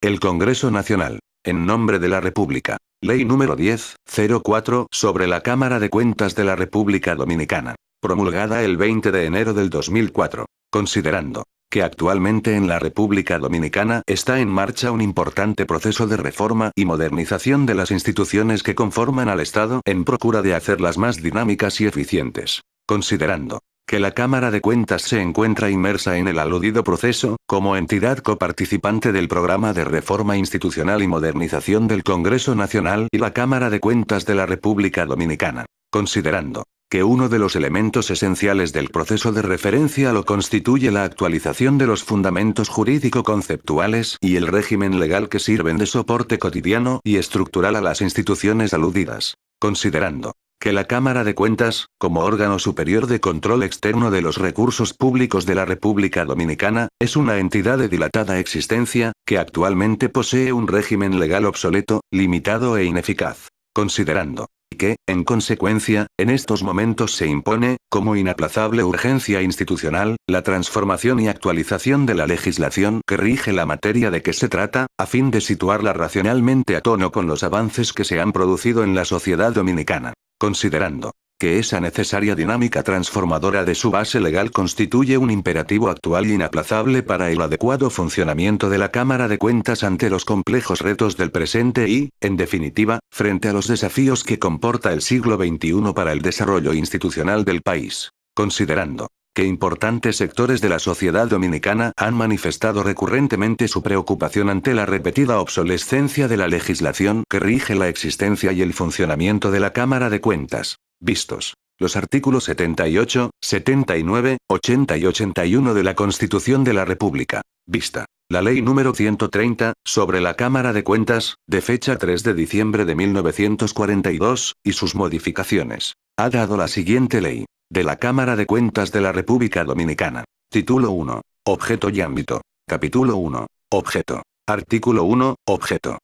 El Congreso Nacional. En nombre de la República. Ley número 10.04 sobre la Cámara de Cuentas de la República Dominicana. Promulgada el 20 de enero del 2004. Considerando que actualmente en la República Dominicana está en marcha un importante proceso de reforma y modernización de las instituciones que conforman al Estado en procura de hacerlas más dinámicas y eficientes. Considerando que la Cámara de Cuentas se encuentra inmersa en el aludido proceso, como entidad coparticipante del Programa de Reforma Institucional y Modernización del Congreso Nacional y la Cámara de Cuentas de la República Dominicana. Considerando que uno de los elementos esenciales del proceso de referencia lo constituye la actualización de los fundamentos jurídico-conceptuales y el régimen legal que sirven de soporte cotidiano y estructural a las instituciones aludidas. Considerando que la Cámara de Cuentas, como órgano superior de control externo de los recursos públicos de la República Dominicana, es una entidad de dilatada existencia, que actualmente posee un régimen legal obsoleto, limitado e ineficaz. Considerando que, en consecuencia, en estos momentos se impone, como inaplazable urgencia institucional, la transformación y actualización de la legislación que rige la materia de que se trata, a fin de situarla racionalmente a tono con los avances que se han producido en la sociedad dominicana. Considerando que esa necesaria dinámica transformadora de su base legal constituye un imperativo actual y inaplazable para el adecuado funcionamiento de la Cámara de Cuentas ante los complejos retos del presente y, en definitiva, frente a los desafíos que comporta el siglo XXI para el desarrollo institucional del país. Considerando que importantes sectores de la sociedad dominicana han manifestado recurrentemente su preocupación ante la repetida obsolescencia de la legislación que rige la existencia y el funcionamiento de la Cámara de Cuentas. Vistos los artículos 78, 79, 80 y 81 de la Constitución de la República. Vista la Ley número 130, sobre la Cámara de Cuentas, de fecha 3 de diciembre de 1942, y sus modificaciones. Ha dado la siguiente ley. De la Cámara de Cuentas de la República Dominicana. Título 1. Objeto y ámbito. Capítulo 1. Objeto. Artículo 1. Objeto.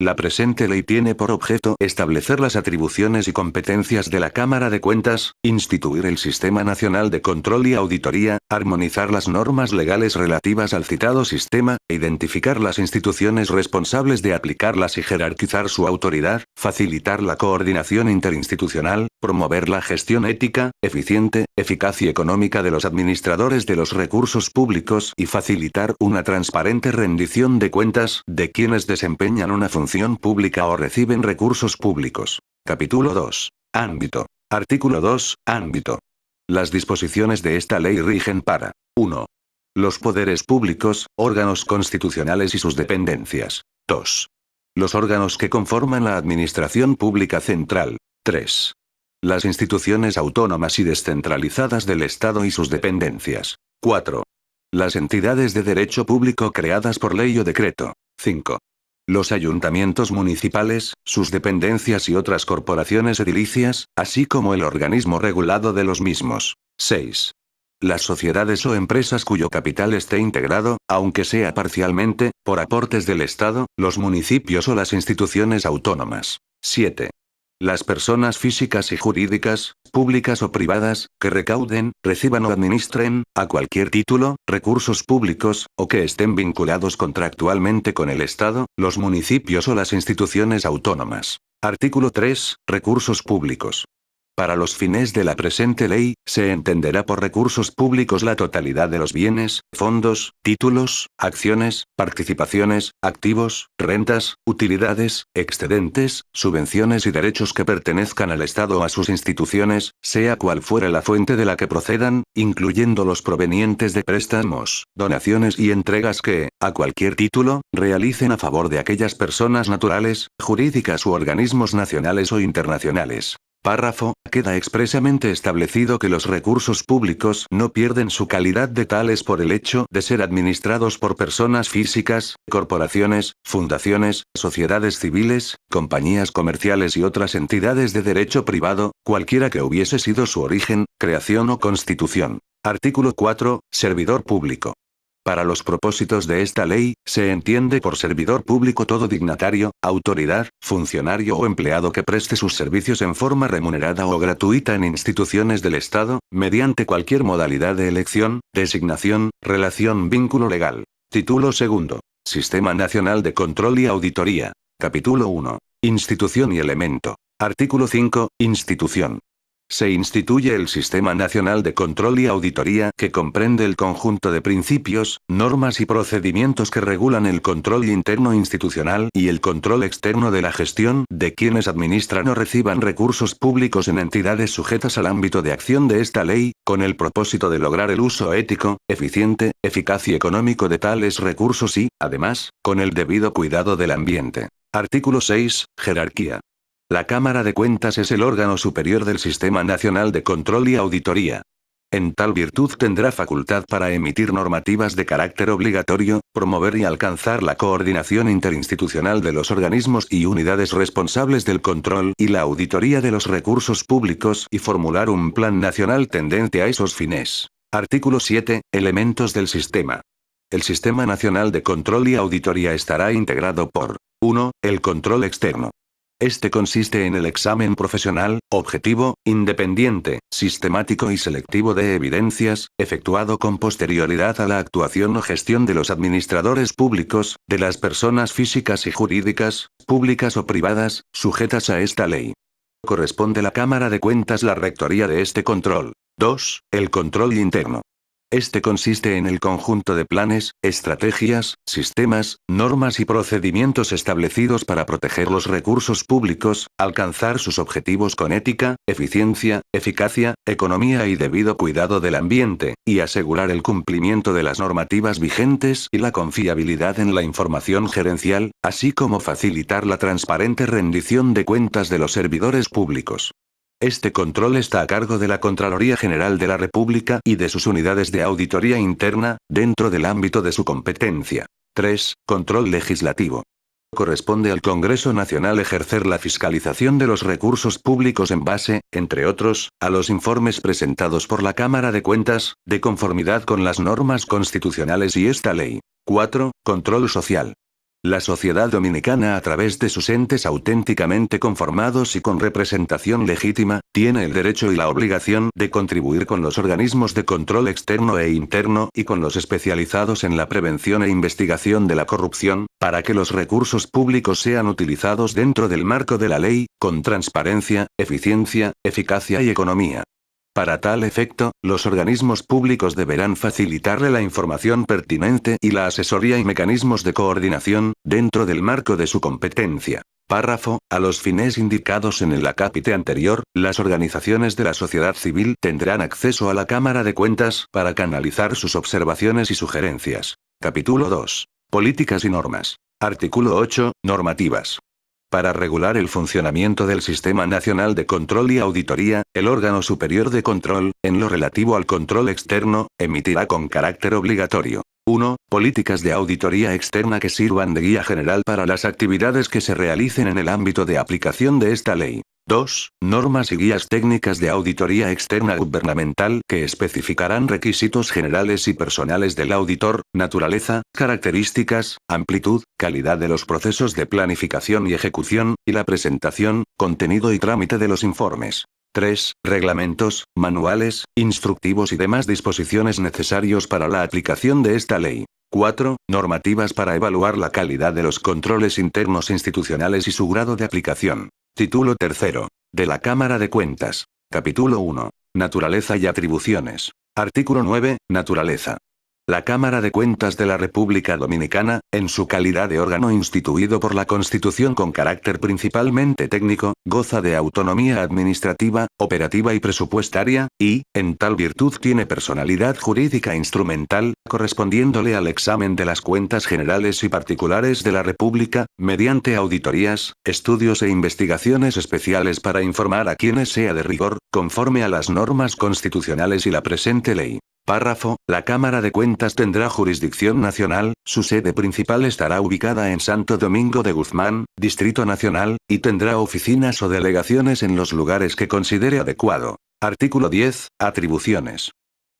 La presente ley tiene por objeto establecer las atribuciones y competencias de la Cámara de Cuentas, instituir el Sistema Nacional de Control y Auditoría, armonizar las normas legales relativas al citado sistema, identificar las instituciones responsables de aplicarlas y jerarquizar su autoridad, facilitar la coordinación interinstitucional, promover la gestión ética, eficiente, eficaz y económica de los administradores de los recursos públicos y facilitar una transparente rendición de cuentas de quienes desempeñan una función pública o reciben recursos públicos. Capítulo 2. Ámbito. Artículo 2. Ámbito. Las disposiciones de esta ley rigen para 1. Los poderes públicos, órganos constitucionales y sus dependencias. 2. Los órganos que conforman la administración pública central. 3. Las instituciones autónomas y descentralizadas del Estado y sus dependencias. 4. Las entidades de derecho público creadas por ley o decreto. 5. Los ayuntamientos municipales, sus dependencias y otras corporaciones edilicias, así como el organismo regulado de los mismos. 6. Las sociedades o empresas cuyo capital esté integrado, aunque sea parcialmente, por aportes del Estado, los municipios o las instituciones autónomas. 7. Las personas físicas y jurídicas, públicas o privadas, que recauden, reciban o administren, a cualquier título, recursos públicos, o que estén vinculados contractualmente con el Estado, los municipios o las instituciones autónomas. Artículo 3. Recursos públicos. Para los fines de la presente ley, se entenderá por recursos públicos la totalidad de los bienes, fondos, títulos, acciones, participaciones, activos, rentas, utilidades, excedentes, subvenciones y derechos que pertenezcan al Estado o a sus instituciones, sea cual fuera la fuente de la que procedan, incluyendo los provenientes de préstamos, donaciones y entregas que, a cualquier título, realicen a favor de aquellas personas naturales, jurídicas u organismos nacionales o internacionales. Párrafo. Queda expresamente establecido que los recursos públicos no pierden su calidad de tales por el hecho de ser administrados por personas físicas, corporaciones, fundaciones, sociedades civiles, compañías comerciales y otras entidades de derecho privado, cualquiera que hubiese sido su origen, creación o constitución. Artículo 4. Servidor público. Para los propósitos de esta ley, se entiende por servidor público todo dignatario, autoridad, funcionario o empleado que preste sus servicios en forma remunerada o gratuita en instituciones del Estado, mediante cualquier modalidad de elección, designación, relación, vínculo legal. Título segundo. Sistema Nacional de Control y Auditoría. Capítulo 1. Institución y elemento. Artículo 5. Institución. Se instituye el Sistema Nacional de Control y Auditoría, que comprende el conjunto de principios, normas y procedimientos que regulan el control interno institucional y el control externo de la gestión de quienes administran o reciban recursos públicos en entidades sujetas al ámbito de acción de esta ley, con el propósito de lograr el uso ético, eficiente, eficaz y económico de tales recursos y, además, con el debido cuidado del ambiente. Artículo 6. Jerarquía. La Cámara de Cuentas es el órgano superior del Sistema Nacional de Control y Auditoría. En tal virtud tendrá facultad para emitir normativas de carácter obligatorio, promover y alcanzar la coordinación interinstitucional de los organismos y unidades responsables del control y la auditoría de los recursos públicos y formular un plan nacional tendente a esos fines. Artículo 7. Elementos del sistema. El Sistema Nacional de Control y Auditoría estará integrado por 1. El control externo. Este consiste en el examen profesional, objetivo, independiente, sistemático y selectivo de evidencias, efectuado con posterioridad a la actuación o gestión de los administradores públicos, de las personas físicas y jurídicas, públicas o privadas, sujetas a esta ley. Corresponde a la Cámara de Cuentas la rectoría de este control. 2. El control interno. Este consiste en el conjunto de planes, estrategias, sistemas, normas y procedimientos establecidos para proteger los recursos públicos, alcanzar sus objetivos con ética, eficiencia, eficacia, economía y debido cuidado del ambiente, y asegurar el cumplimiento de las normativas vigentes y la confiabilidad en la información gerencial, así como facilitar la transparente rendición de cuentas de los servidores públicos. Este control está a cargo de la Contraloría General de la República y de sus unidades de auditoría interna, dentro del ámbito de su competencia. 3. Control legislativo. Corresponde al Congreso Nacional ejercer la fiscalización de los recursos públicos en base, entre otros, a los informes presentados por la Cámara de Cuentas, de conformidad con las normas constitucionales y esta ley. 4. Control social. La sociedad dominicana, a través de sus entes auténticamente conformados y con representación legítima, tiene el derecho y la obligación de contribuir con los organismos de control externo e interno y con los especializados en la prevención e investigación de la corrupción, para que los recursos públicos sean utilizados dentro del marco de la ley, con transparencia, eficiencia, eficacia y economía. Para tal efecto, los organismos públicos deberán facilitarle la información pertinente y la asesoría y mecanismos de coordinación, dentro del marco de su competencia. Párrafo. A los fines indicados en el acápite anterior, las organizaciones de la sociedad civil tendrán acceso a la Cámara de Cuentas para canalizar sus observaciones y sugerencias. Capítulo 2. Políticas y normas. Artículo 8. Normativas. Para regular el funcionamiento del Sistema Nacional de Control y Auditoría, el órgano superior de control, en lo relativo al control externo, emitirá con carácter obligatorio. 1. Políticas de auditoría externa que sirvan de guía general para las actividades que se realicen en el ámbito de aplicación de esta ley. 2. Normas y guías técnicas de auditoría externa gubernamental que especificarán requisitos generales y personales del auditor, naturaleza, características, amplitud, calidad de los procesos de planificación y ejecución, y la presentación, contenido y trámite de los informes. 3. Reglamentos, manuales, instructivos y demás disposiciones necesarios para la aplicación de esta ley. 4. Normativas para evaluar la calidad de los controles internos institucionales y su grado de aplicación. Título 3. De la Cámara de Cuentas. Capítulo 1. Naturaleza y atribuciones. Artículo 9. Naturaleza. La Cámara de Cuentas de la República Dominicana, en su calidad de órgano instituido por la Constitución con carácter principalmente técnico, goza de autonomía administrativa, operativa y presupuestaria, y, en tal virtud tiene personalidad jurídica instrumental, correspondiéndole al examen de las cuentas generales y particulares de la República, mediante auditorías, estudios e investigaciones especiales para informar a quienes sea de rigor, conforme a las normas constitucionales y la presente ley. Párrafo. La Cámara de Cuentas tendrá jurisdicción nacional, su sede principal estará ubicada en Santo Domingo de Guzmán, Distrito Nacional, y tendrá oficinas o delegaciones en los lugares que considere adecuado. Artículo 10. Atribuciones.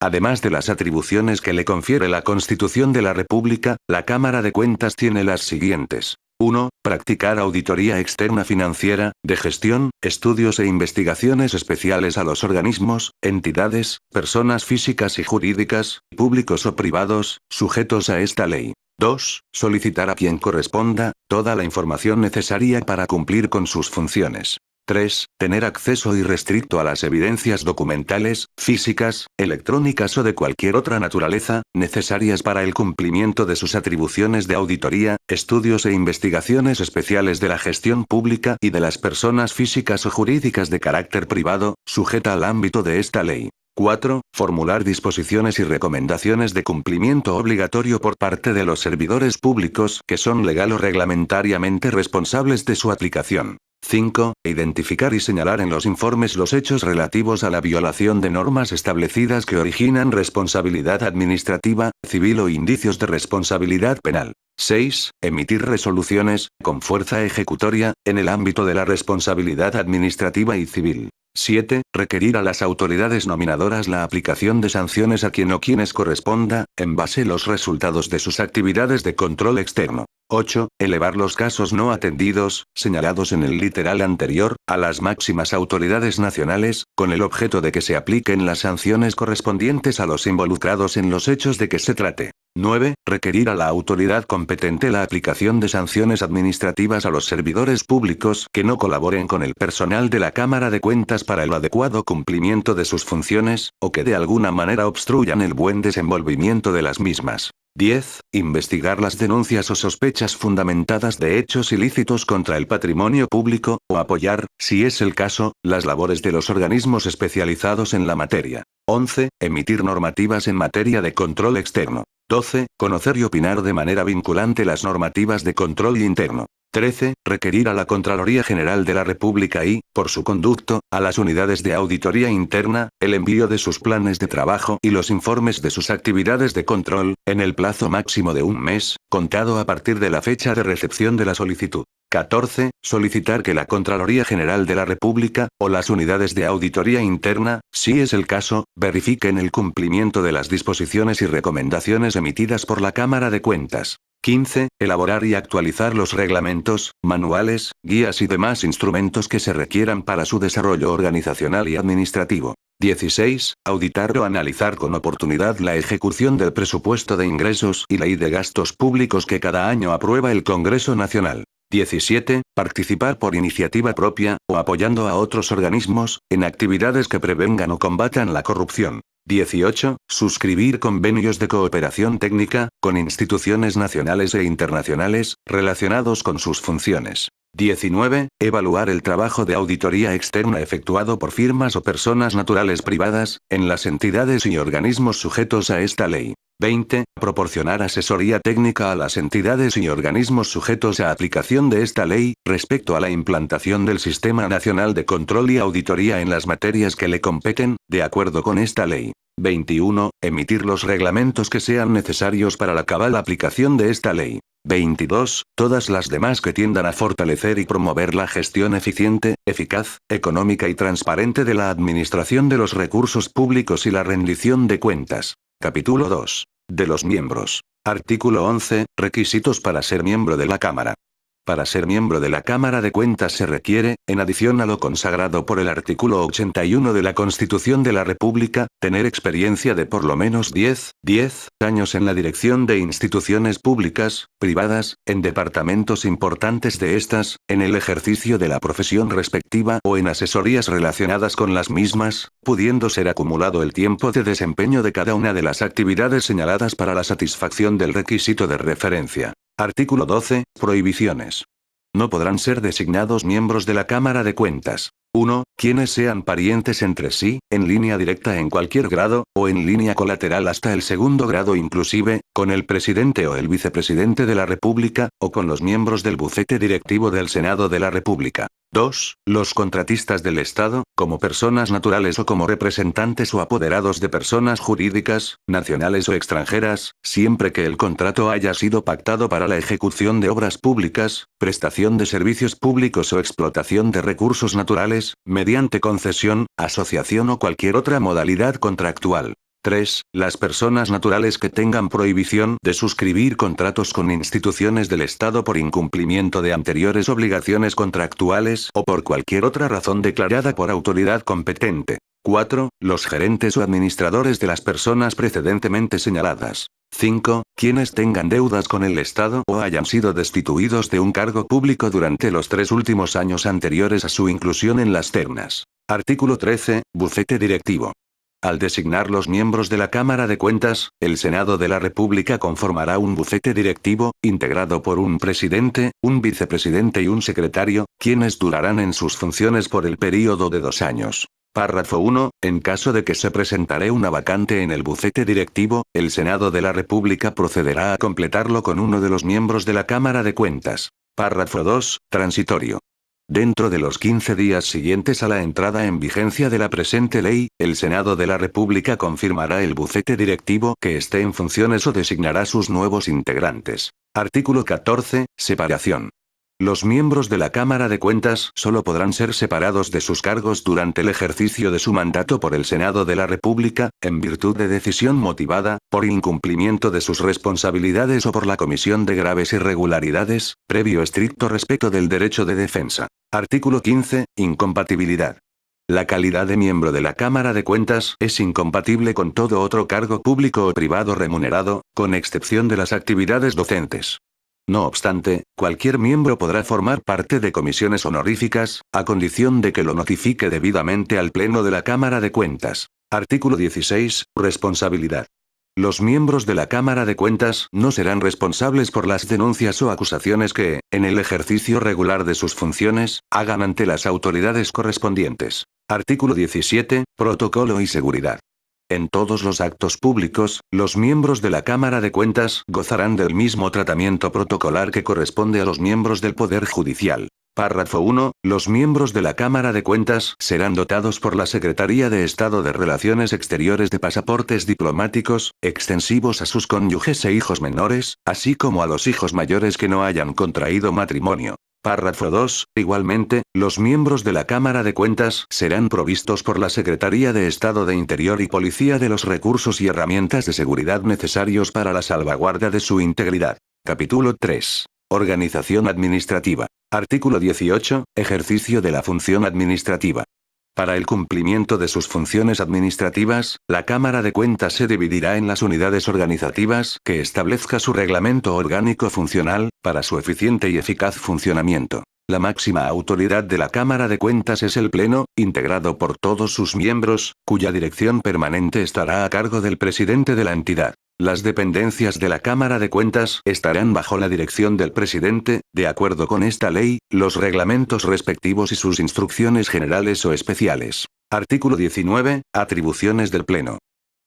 Además de las atribuciones que le confiere la Constitución de la República, la Cámara de Cuentas tiene las siguientes. 1. Practicar auditoría externa financiera, de gestión, estudios e investigaciones especiales a los organismos, entidades, personas físicas y jurídicas, públicos o privados, sujetos a esta ley. 2. Solicitar a quien corresponda toda la información necesaria para cumplir con sus funciones. 3. Tener acceso irrestricto a las evidencias documentales, físicas, electrónicas o de cualquier otra naturaleza, necesarias para el cumplimiento de sus atribuciones de auditoría, estudios e investigaciones especiales de la gestión pública y de las personas físicas o jurídicas de carácter privado, sujeta al ámbito de esta ley. 4. Formular disposiciones y recomendaciones de cumplimiento obligatorio por parte de los servidores públicos que son legal o reglamentariamente responsables de su aplicación. 5. Identificar y señalar en los informes los hechos relativos a la violación de normas establecidas que originan responsabilidad administrativa, civil o indicios de responsabilidad penal. 6. Emitir resoluciones, con fuerza ejecutoria, en el ámbito de la responsabilidad administrativa y civil. 7. Requerir a las autoridades nominadoras la aplicación de sanciones a quien o quienes corresponda, en base a los resultados de sus actividades de control externo. 8. Elevar los casos no atendidos, señalados en el literal anterior, a las máximas autoridades nacionales, con el objeto de que se apliquen las sanciones correspondientes a los involucrados en los hechos de que se trate. 9. Requerir a la autoridad competente la aplicación de sanciones administrativas a los servidores públicos que no colaboren con el personal de la Cámara de Cuentas para el adecuado cumplimiento de sus funciones, o que de alguna manera obstruyan el buen desenvolvimiento de las mismas. 10. Investigar las denuncias o sospechas fundamentadas de hechos ilícitos contra el patrimonio público, o apoyar, si es el caso, las labores de los organismos especializados en la materia. 11. Emitir normativas en materia de control externo. 12. Conocer y opinar de manera vinculante las normativas de control interno. 13. Requerir a la Contraloría General de la República y, por su conducto, a las unidades de auditoría interna, el envío de sus planes de trabajo y los informes de sus actividades de control, en el plazo máximo de un mes, contado a partir de la fecha de recepción de la solicitud. 14. Solicitar que la Contraloría General de la República, o las unidades de auditoría interna, si es el caso, verifiquen el cumplimiento de las disposiciones y recomendaciones emitidas por la Cámara de Cuentas. 15. Elaborar y actualizar los reglamentos, manuales, guías y demás instrumentos que se requieran para su desarrollo organizacional y administrativo. 16. Auditar o analizar con oportunidad la ejecución del presupuesto de ingresos y ley de gastos públicos que cada año aprueba el Congreso Nacional. 17. Participar por iniciativa propia, o apoyando a otros organismos, en actividades que prevengan o combatan la corrupción. 18. Suscribir convenios de cooperación técnica, con instituciones nacionales e internacionales, relacionados con sus funciones. 19. Evaluar el trabajo de auditoría externa efectuado por firmas o personas naturales privadas, en las entidades y organismos sujetos a esta ley. 20. Proporcionar asesoría técnica a las entidades y organismos sujetos a aplicación de esta ley, respecto a la implantación del Sistema Nacional de Control y Auditoría en las materias que le competen, de acuerdo con esta ley. 21. Emitir los reglamentos que sean necesarios para la cabal aplicación de esta ley. 22. Todas las demás que tiendan a fortalecer y promover la gestión eficiente, eficaz, económica y transparente de la administración de los recursos públicos y la rendición de cuentas. Capítulo 2. De los miembros. Artículo 11. Requisitos para ser miembro de la Cámara. Para ser miembro de la Cámara de Cuentas se requiere, en adición a lo consagrado por el artículo 81 de la Constitución de la República, tener experiencia de por lo menos 10 años en la dirección de instituciones públicas, privadas, en departamentos importantes de estas, en el ejercicio de la profesión respectiva o en asesorías relacionadas con las mismas, pudiendo ser acumulado el tiempo de desempeño de cada una de las actividades señaladas para la satisfacción del requisito de referencia. Artículo 12. Prohibiciones. No podrán ser designados miembros de la Cámara de Cuentas. 1. Quienes sean parientes entre sí, en línea directa en cualquier grado, o en línea colateral hasta el segundo grado inclusive, con el presidente o el vicepresidente de la República, o con los miembros del bufete directivo del Senado de la República. 2. Los contratistas del Estado, como personas naturales o como representantes o apoderados de personas jurídicas, nacionales o extranjeras, siempre que el contrato haya sido pactado para la ejecución de obras públicas, prestación de servicios públicos o explotación de recursos naturales, mediante concesión, asociación o cualquier otra modalidad contractual. 3. Las personas naturales que tengan prohibición de suscribir contratos con instituciones del Estado por incumplimiento de anteriores obligaciones contractuales o por cualquier otra razón declarada por autoridad competente. 4. Los gerentes o administradores de las personas precedentemente señaladas. 5. Quienes tengan deudas con el Estado o hayan sido destituidos de un cargo público durante los 3 últimos años anteriores a su inclusión en las ternas. Artículo 13. Bufete directivo. Al designar los miembros de la Cámara de Cuentas, el Senado de la República conformará un bufete directivo, integrado por un presidente, un vicepresidente y un secretario, quienes durarán en sus funciones por el período de 2 años. Párrafo 1. En caso de que se presentare una vacante en el bufete directivo, el Senado de la República procederá a completarlo con uno de los miembros de la Cámara de Cuentas. Párrafo 2. Transitorio. Dentro de los 15 días siguientes a la entrada en vigencia de la presente ley, el Senado de la República confirmará el bufete directivo que esté en funciones o designará sus nuevos integrantes. Artículo 14. Separación. Los miembros de la Cámara de Cuentas solo podrán ser separados de sus cargos durante el ejercicio de su mandato por el Senado de la República, en virtud de decisión motivada, por incumplimiento de sus responsabilidades o por la comisión de graves irregularidades, previo estricto respeto del derecho de defensa. Artículo 15. Incompatibilidad. La calidad de miembro de la Cámara de Cuentas es incompatible con todo otro cargo público o privado remunerado, con excepción de las actividades docentes. No obstante, cualquier miembro podrá formar parte de comisiones honoríficas, a condición de que lo notifique debidamente al Pleno de la Cámara de Cuentas. Artículo 16. Responsabilidad. Los miembros de la Cámara de Cuentas no serán responsables por las denuncias o acusaciones que, en el ejercicio regular de sus funciones, hagan ante las autoridades correspondientes. Artículo 17. Protocolo y seguridad. En todos los actos públicos, los miembros de la Cámara de Cuentas gozarán del mismo tratamiento protocolar que corresponde a los miembros del Poder Judicial. Párrafo 1. Los miembros de la Cámara de Cuentas serán dotados por la Secretaría de Estado de Relaciones Exteriores de pasaportes diplomáticos, extensivos a sus cónyuges e hijos menores, así como a los hijos mayores que no hayan contraído matrimonio. Párrafo 2. Igualmente, los miembros de la Cámara de Cuentas serán provistos por la Secretaría de Estado de Interior y Policía de los recursos y herramientas de seguridad necesarios para la salvaguardia de su integridad. Capítulo 3. Organización administrativa. Artículo 18. Ejercicio de la función administrativa. Para el cumplimiento de sus funciones administrativas, la Cámara de Cuentas se dividirá en las unidades organizativas que establezca su reglamento orgánico funcional, para su eficiente y eficaz funcionamiento. La máxima autoridad de la Cámara de Cuentas es el Pleno, integrado por todos sus miembros, cuya dirección permanente estará a cargo del presidente de la entidad. Las dependencias de la Cámara de Cuentas estarán bajo la dirección del presidente, de acuerdo con esta ley, los reglamentos respectivos y sus instrucciones generales o especiales. Artículo 19. Atribuciones del Pleno.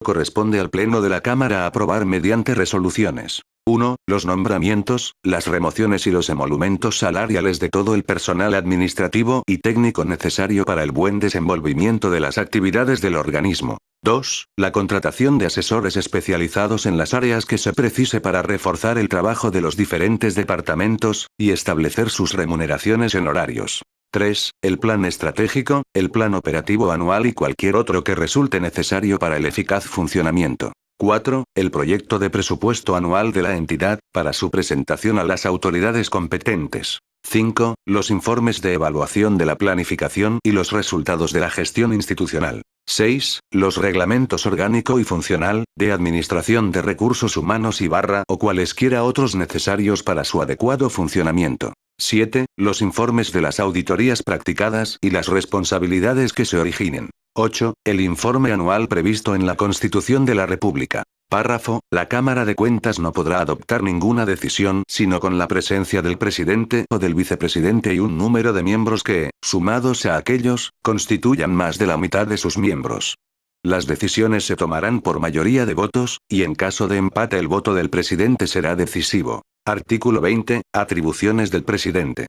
Corresponde al Pleno de la Cámara aprobar mediante resoluciones. 1. Los nombramientos, las remociones y los emolumentos salariales de todo el personal administrativo y técnico necesario para el buen desenvolvimiento de las actividades del organismo. 2. La contratación de asesores especializados en las áreas que se precise para reforzar el trabajo de los diferentes departamentos, y establecer sus remuneraciones en horarios. 3. El plan estratégico, el plan operativo anual y cualquier otro que resulte necesario para el eficaz funcionamiento. 4. El proyecto de presupuesto anual de la entidad, para su presentación a las autoridades competentes. 5. Los informes de evaluación de la planificación y los resultados de la gestión institucional. 6. Los reglamentos orgánico y funcional, de administración de recursos humanos y o cualesquiera otros necesarios para su adecuado funcionamiento. 7. Los informes de las auditorías practicadas y las responsabilidades que se originen. 8. El informe anual previsto en la Constitución de la República. Párrafo. La Cámara de Cuentas no podrá adoptar ninguna decisión sino con la presencia del presidente o del vicepresidente y un número de miembros que, sumados a aquellos, constituyan más de la mitad de sus miembros. Las decisiones se tomarán por mayoría de votos, y en caso de empate el voto del presidente será decisivo. Artículo 20. Atribuciones del presidente.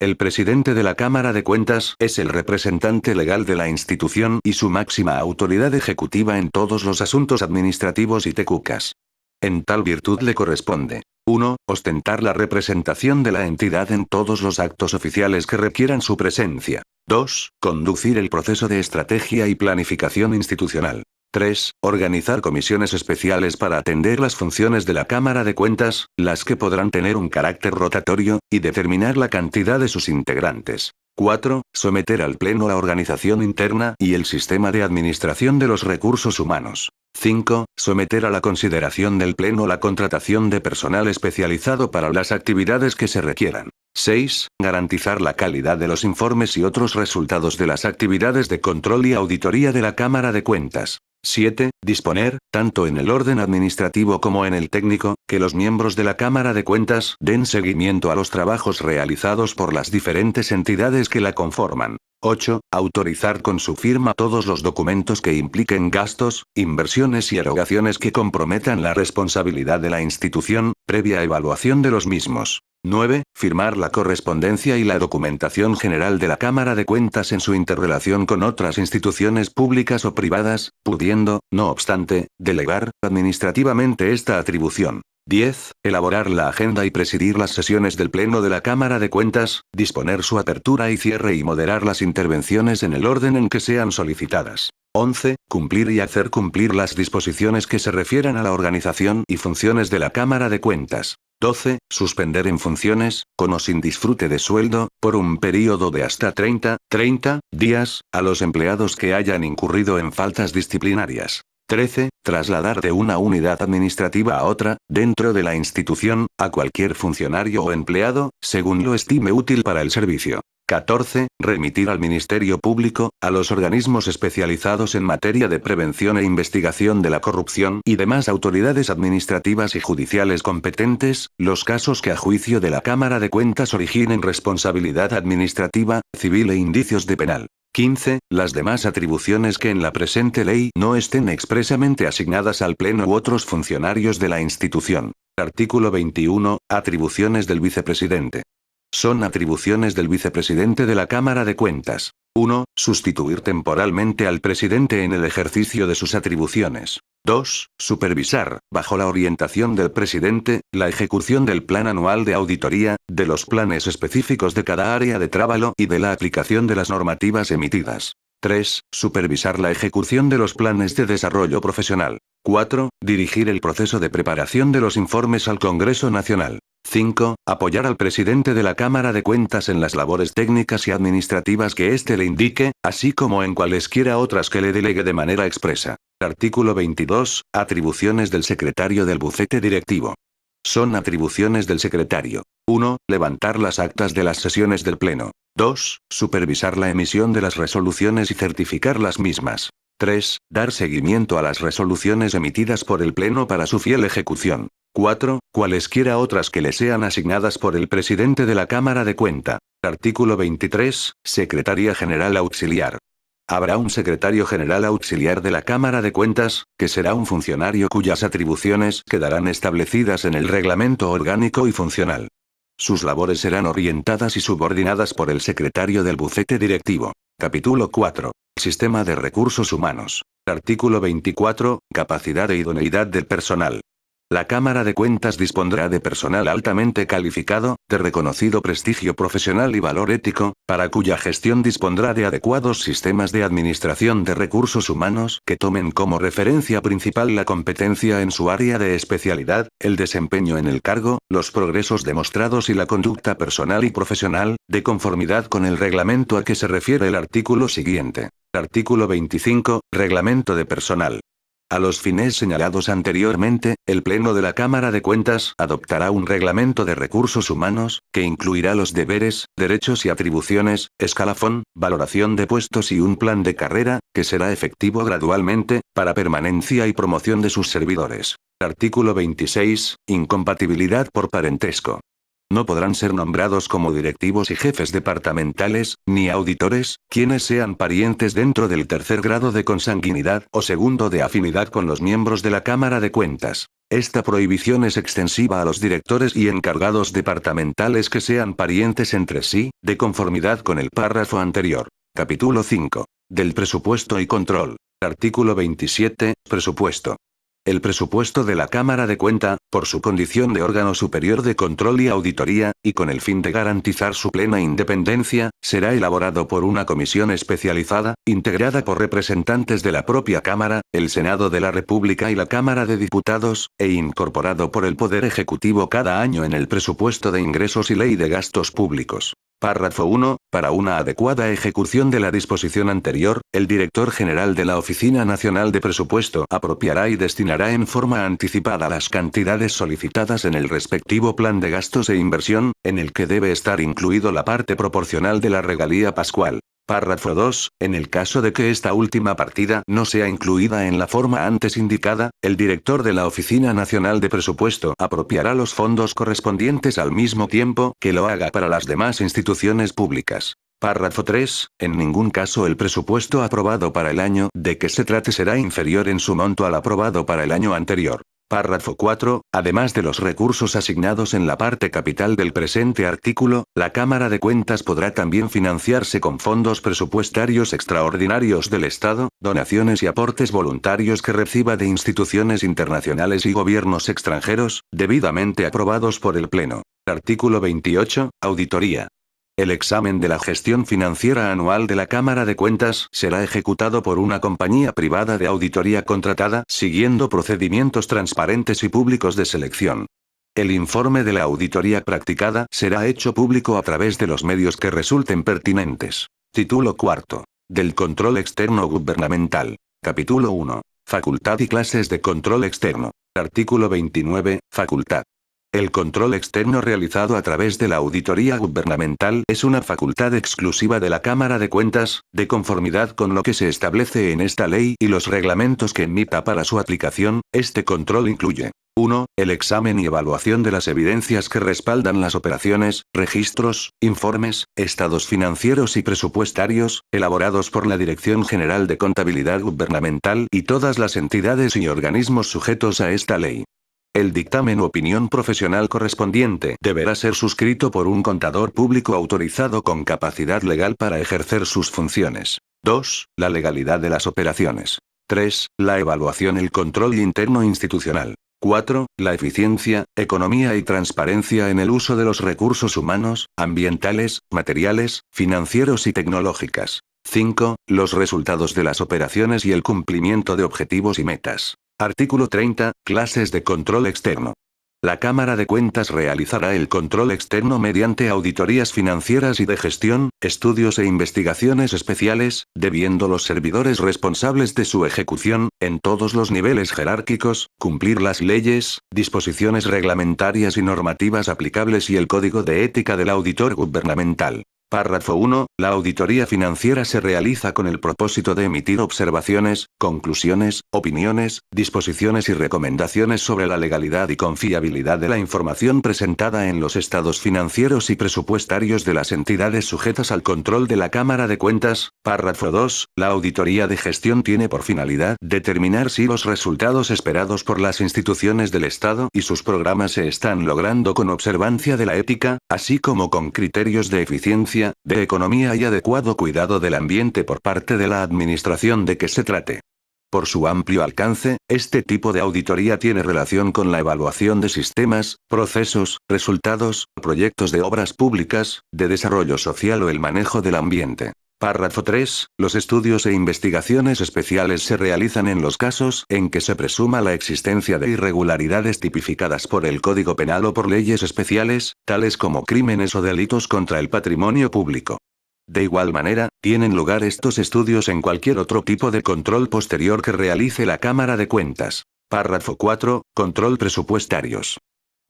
El presidente de la Cámara de Cuentas es el representante legal de la institución y su máxima autoridad ejecutiva en todos los asuntos administrativos y tecucas. En tal virtud le corresponde: 1. Ostentar la representación de la entidad en todos los actos oficiales que requieran su presencia. 2. Conducir el proceso de estrategia y planificación institucional. 3. Organizar comisiones especiales para atender las funciones de la Cámara de Cuentas, las que podrán tener un carácter rotatorio, y determinar la cantidad de sus integrantes. 4. Someter al Pleno la organización interna y el sistema de administración de los recursos humanos. 5. Someter a la consideración del Pleno la contratación de personal especializado para las actividades que se requieran. 6. Garantizar la calidad de los informes y otros resultados de las actividades de control y auditoría de la Cámara de Cuentas. 7. Disponer, tanto en el orden administrativo como en el técnico, que los miembros de la Cámara de Cuentas den seguimiento a los trabajos realizados por las diferentes entidades que la conforman. 8. Autorizar con su firma todos los documentos que impliquen gastos, inversiones y erogaciones que comprometan la responsabilidad de la institución, previa evaluación de los mismos. 9. Firmar la correspondencia y la documentación general de la Cámara de Cuentas en su interrelación con otras instituciones públicas o privadas, pudiendo, no obstante, delegar administrativamente esta atribución. 10. Elaborar la agenda y presidir las sesiones del Pleno de la Cámara de Cuentas, disponer su apertura y cierre y moderar las intervenciones en el orden en que sean solicitadas. 11. Cumplir y hacer cumplir las disposiciones que se refieran a la organización y funciones de la Cámara de Cuentas. 12. Suspender en funciones, con o sin disfrute de sueldo, por un período de hasta 30 días, a los empleados que hayan incurrido en faltas disciplinarias. 13. Trasladar de una unidad administrativa a otra, dentro de la institución, a cualquier funcionario o empleado, según lo estime útil para el servicio. 14. Remitir al Ministerio Público, a los organismos especializados en materia de prevención e investigación de la corrupción y demás autoridades administrativas y judiciales competentes, los casos que a juicio de la Cámara de Cuentas originen responsabilidad administrativa, civil e indicios de penal. 15. Las demás atribuciones que en la presente ley no estén expresamente asignadas al Pleno u otros funcionarios de la institución. Artículo 21. Atribuciones del vicepresidente. Son atribuciones del vicepresidente de la Cámara de Cuentas. 1. Sustituir temporalmente al presidente en el ejercicio de sus atribuciones. 2. Supervisar, bajo la orientación del presidente, la ejecución del plan anual de auditoría, de los planes específicos de cada área de trabajo y de la aplicación de las normativas emitidas. 3. Supervisar la ejecución de los planes de desarrollo profesional. 4. Dirigir el proceso de preparación de los informes al Congreso Nacional. 5. Apoyar al presidente de la Cámara de Cuentas en las labores técnicas y administrativas que éste le indique, así como en cualesquiera otras que le delegue de manera expresa. Artículo 22. Atribuciones del secretario del bufete directivo. Son atribuciones del secretario. 1. Levantar las actas de las sesiones del Pleno. 2. Supervisar la emisión de las resoluciones y certificar las mismas. 3. Dar seguimiento a las resoluciones emitidas por el Pleno para su fiel ejecución. 4. Cualesquiera otras que le sean asignadas por el presidente de la Cámara de Cuentas. Artículo 23. Secretaría General Auxiliar. Habrá un secretario general auxiliar de la Cámara de Cuentas, que será un funcionario cuyas atribuciones quedarán establecidas en el reglamento orgánico y funcional. Sus labores serán orientadas y subordinadas por el secretario del bufete directivo. Capítulo 4. Sistema de recursos humanos. Artículo 24. Capacidad e idoneidad del personal. La Cámara de Cuentas dispondrá de personal altamente calificado, de reconocido prestigio profesional y valor ético, para cuya gestión dispondrá de adecuados sistemas de administración de recursos humanos que tomen como referencia principal la competencia en su área de especialidad, el desempeño en el cargo, los progresos demostrados y la conducta personal y profesional, de conformidad con el reglamento a que se refiere el artículo siguiente. Artículo 25. Reglamento de personal. A los fines señalados anteriormente, el Pleno de la Cámara de Cuentas adoptará un reglamento de recursos humanos, que incluirá los deberes, derechos y atribuciones, escalafón, valoración de puestos y un plan de carrera, que será efectivo gradualmente, para permanencia y promoción de sus servidores. Artículo 26. Incompatibilidad por parentesco. No podrán ser nombrados como directivos y jefes departamentales, ni auditores, quienes sean parientes dentro del tercer grado de consanguinidad o segundo de afinidad con los miembros de la Cámara de Cuentas. Esta prohibición es extensiva a los directores y encargados departamentales que sean parientes entre sí, de conformidad con el párrafo anterior. Capítulo 5. Del presupuesto y control. Artículo 27. Presupuesto. El presupuesto de la Cámara de Cuentas, por su condición de órgano superior de control y auditoría, y con el fin de garantizar su plena independencia, será elaborado por una comisión especializada, integrada por representantes de la propia Cámara, el Senado de la República y la Cámara de Diputados, e incorporado por el Poder Ejecutivo cada año en el presupuesto de ingresos y ley de gastos públicos. Párrafo 1. Para una adecuada ejecución de la disposición anterior, el director general de la Oficina Nacional de Presupuesto apropiará y destinará en forma anticipada las cantidades solicitadas en el respectivo plan de gastos e inversión, en el que debe estar incluido la parte proporcional de la regalía pascual. Párrafo 2. En el caso de que esta última partida no sea incluida en la forma antes indicada, el director de la Oficina Nacional de Presupuesto apropiará los fondos correspondientes al mismo tiempo que lo haga para las demás instituciones públicas. Párrafo 3. En ningún caso el presupuesto aprobado para el año de que se trate será inferior en su monto al aprobado para el año anterior. Párrafo 4. Además de los recursos asignados en la parte capital del presente artículo, la Cámara de Cuentas podrá también financiarse con fondos presupuestarios extraordinarios del Estado, donaciones y aportes voluntarios que reciba de instituciones internacionales y gobiernos extranjeros, debidamente aprobados por el Pleno. Artículo 28. Auditoría. El examen de la gestión financiera anual de la Cámara de Cuentas será ejecutado por una compañía privada de auditoría contratada, siguiendo procedimientos transparentes y públicos de selección. El informe de la auditoría practicada será hecho público a través de los medios que resulten pertinentes. Título cuarto. Del control externo gubernamental. Capítulo 1. Facultad y clases de control externo. Artículo 29. Facultad. El control externo realizado a través de la auditoría gubernamental es una facultad exclusiva de la Cámara de Cuentas, de conformidad con lo que se establece en esta ley y los reglamentos que emita para su aplicación. Este control incluye: 1. El examen y evaluación de las evidencias que respaldan las operaciones, registros, informes, estados financieros y presupuestarios, elaborados por la Dirección General de Contabilidad Gubernamental y todas las entidades y organismos sujetos a esta ley. El dictamen u opinión profesional correspondiente deberá ser suscrito por un contador público autorizado con capacidad legal para ejercer sus funciones. 2. La legalidad de las operaciones. 3. La evaluación y el control interno institucional. 4. La eficiencia, economía y transparencia en el uso de los recursos humanos, ambientales, materiales, financieros y tecnológicas. 5. Los resultados de las operaciones y el cumplimiento de objetivos y metas. Artículo 30. Clases de control externo. La Cámara de Cuentas realizará el control externo mediante auditorías financieras y de gestión, estudios e investigaciones especiales, debiendo los servidores responsables de su ejecución, en todos los niveles jerárquicos, cumplir las leyes, disposiciones reglamentarias y normativas aplicables y el Código de Ética del Auditor Gubernamental. Párrafo 1. La auditoría financiera se realiza con el propósito de emitir observaciones, conclusiones, opiniones, disposiciones y recomendaciones sobre la legalidad y confiabilidad de la información presentada en los estados financieros y presupuestarios de las entidades sujetas al control de la Cámara de Cuentas. Párrafo 2. La auditoría de gestión tiene por finalidad determinar si los resultados esperados por las instituciones del Estado y sus programas se están logrando con observancia de la ética, así como con criterios de eficiencia, de economía y adecuado cuidado del ambiente por parte de la administración de que se trate. Por su amplio alcance, este tipo de auditoría tiene relación con la evaluación de sistemas, procesos, resultados, proyectos de obras públicas, de desarrollo social o el manejo del ambiente. Párrafo 3. Los estudios e investigaciones especiales se realizan en los casos en que se presuma la existencia de irregularidades tipificadas por el Código Penal o por leyes especiales, tales como crímenes o delitos contra el patrimonio público. De igual manera, tienen lugar estos estudios en cualquier otro tipo de control posterior que realice la Cámara de Cuentas. Párrafo 4. Control presupuestarios.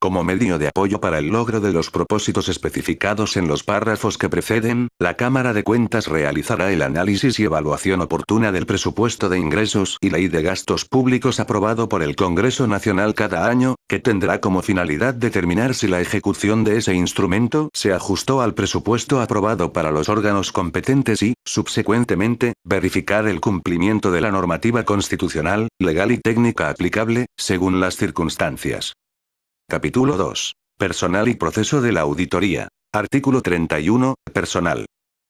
Como medio de apoyo para el logro de los propósitos especificados en los párrafos que preceden, la Cámara de Cuentas realizará el análisis y evaluación oportuna del presupuesto de ingresos y ley de gastos públicos aprobado por el Congreso Nacional cada año, que tendrá como finalidad determinar si la ejecución de ese instrumento se ajustó al presupuesto aprobado para los órganos competentes y, subsecuentemente, verificar el cumplimiento de la normativa constitucional, legal y técnica aplicable, según las circunstancias. Capítulo 2. Personal y proceso de la auditoría. Artículo 31. Personal.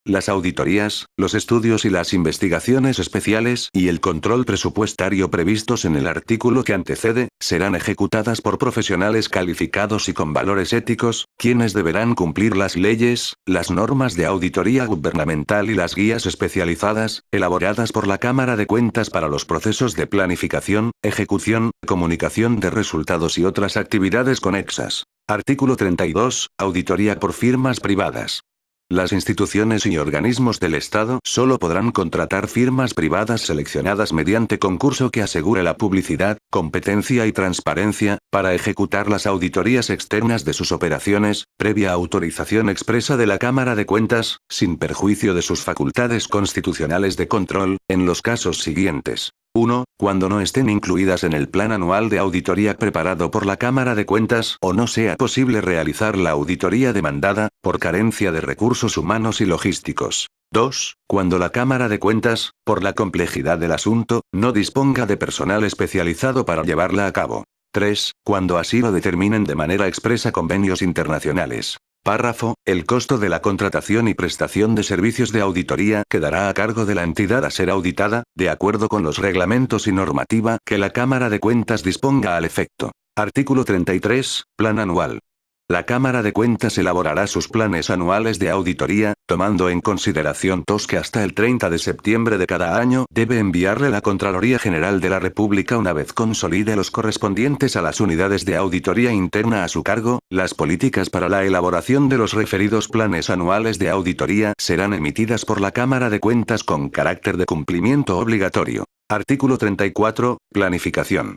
Las auditorías, los estudios y las investigaciones especiales y el control presupuestario previstos en el artículo que antecede, serán ejecutadas por profesionales calificados y con valores éticos, quienes deberán cumplir las leyes, las normas de auditoría gubernamental y las guías especializadas, elaboradas por la Cámara de Cuentas para los procesos de planificación, ejecución, comunicación de resultados y otras actividades conexas. Artículo 32. Auditoría por firmas privadas. Las instituciones y organismos del Estado solo podrán contratar firmas privadas seleccionadas mediante concurso que asegure la publicidad, competencia y transparencia, para ejecutar las auditorías externas de sus operaciones, previa autorización expresa de la Cámara de Cuentas, sin perjuicio de sus facultades constitucionales de control, en los casos siguientes. 1. Cuando no estén incluidas en el plan anual de auditoría preparado por la Cámara de Cuentas o no sea posible realizar la auditoría demandada, por carencia de recursos humanos y logísticos. 2. Cuando la Cámara de Cuentas, por la complejidad del asunto, no disponga de personal especializado para llevarla a cabo. 3. Cuando así lo determinen de manera expresa convenios internacionales. Párrafo. El costo de la contratación y prestación de servicios de auditoría quedará a cargo de la entidad a ser auditada, de acuerdo con los reglamentos y normativa que la Cámara de Cuentas disponga al efecto. Artículo 33. Plan anual. La Cámara de Cuentas elaborará sus planes anuales de auditoría, tomando en consideración que hasta el 30 de septiembre de cada año debe enviarle la Contraloría General de la República una vez consolide los correspondientes a las unidades de auditoría interna a su cargo. Las políticas para la elaboración de los referidos planes anuales de auditoría serán emitidas por la Cámara de Cuentas con carácter de cumplimiento obligatorio. Artículo 34. Planificación.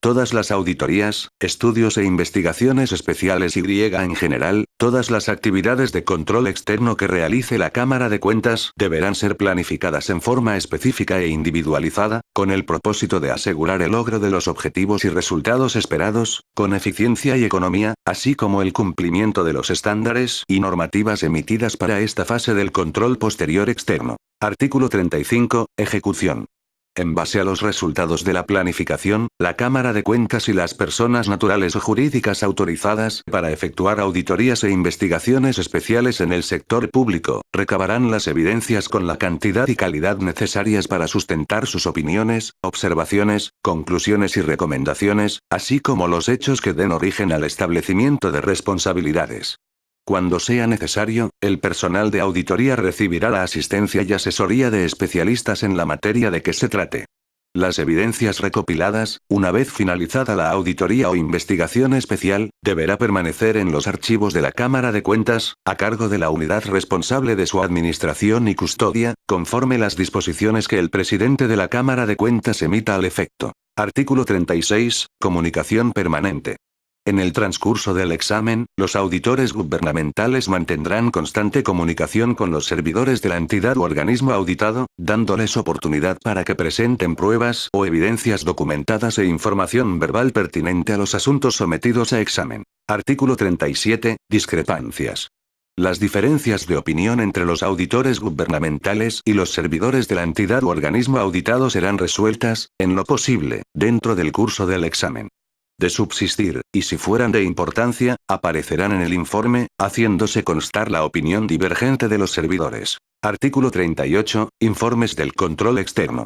Todas las auditorías, estudios e investigaciones especiales y en general, todas las actividades de control externo que realice la Cámara de Cuentas deberán ser planificadas en forma específica e individualizada, con el propósito de asegurar el logro de los objetivos y resultados esperados, con eficiencia y economía, así como el cumplimiento de los estándares y normativas emitidas para esta fase del control posterior externo. Artículo 35. Ejecución. En base a los resultados de la planificación, la Cámara de Cuentas y las personas naturales o jurídicas autorizadas para efectuar auditorías e investigaciones especiales en el sector público, recabarán las evidencias con la cantidad y calidad necesarias para sustentar sus opiniones, observaciones, conclusiones y recomendaciones, así como los hechos que den origen al establecimiento de responsabilidades. Cuando sea necesario, el personal de auditoría recibirá la asistencia y asesoría de especialistas en la materia de que se trate. Las evidencias recopiladas, una vez finalizada la auditoría o investigación especial, deberá permanecer en los archivos de la Cámara de Cuentas, a cargo de la unidad responsable de su administración y custodia, conforme las disposiciones que el presidente de la Cámara de Cuentas emita al efecto. Artículo 36. Comunicación permanente. En el transcurso del examen, los auditores gubernamentales mantendrán constante comunicación con los servidores de la entidad u organismo auditado, dándoles oportunidad para que presenten pruebas o evidencias documentadas e información verbal pertinente a los asuntos sometidos a examen. Artículo 37. Discrepancias. Las diferencias de opinión entre los auditores gubernamentales y los servidores de la entidad u organismo auditado serán resueltas, en lo posible, dentro del curso del examen. De subsistir, y si fueran de importancia, aparecerán en el informe, haciéndose constar la opinión divergente de los servidores. Artículo 38. Informes del control externo.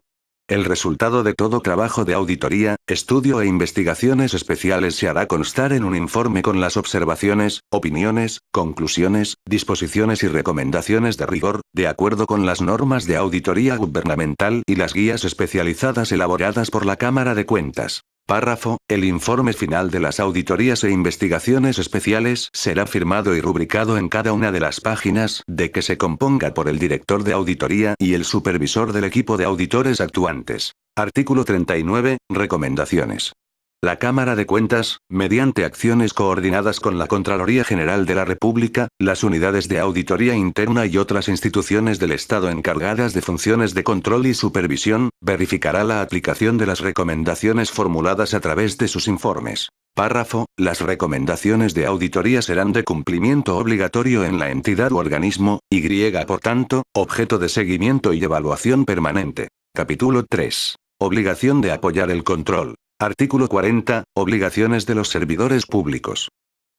El resultado de todo trabajo de auditoría, estudio e investigaciones especiales se hará constar en un informe con las observaciones, opiniones, conclusiones, disposiciones y recomendaciones de rigor, de acuerdo con las normas de auditoría gubernamental y las guías especializadas elaboradas por la Cámara de Cuentas. Párrafo. El informe final de las auditorías e investigaciones especiales será firmado y rubricado en cada una de las páginas de que se componga por el director de auditoría y el supervisor del equipo de auditores actuantes. Artículo 39. Recomendaciones. La Cámara de Cuentas, mediante acciones coordinadas con la Contraloría General de la República, las unidades de auditoría interna y otras instituciones del Estado encargadas de funciones de control y supervisión, verificará la aplicación de las recomendaciones formuladas a través de sus informes. Párrafo. Las recomendaciones de auditoría serán de cumplimiento obligatorio en la entidad u organismo, y por tanto, objeto de seguimiento y evaluación permanente. Capítulo 3. Obligación de apoyar el control. Artículo 40. Obligaciones de los servidores públicos.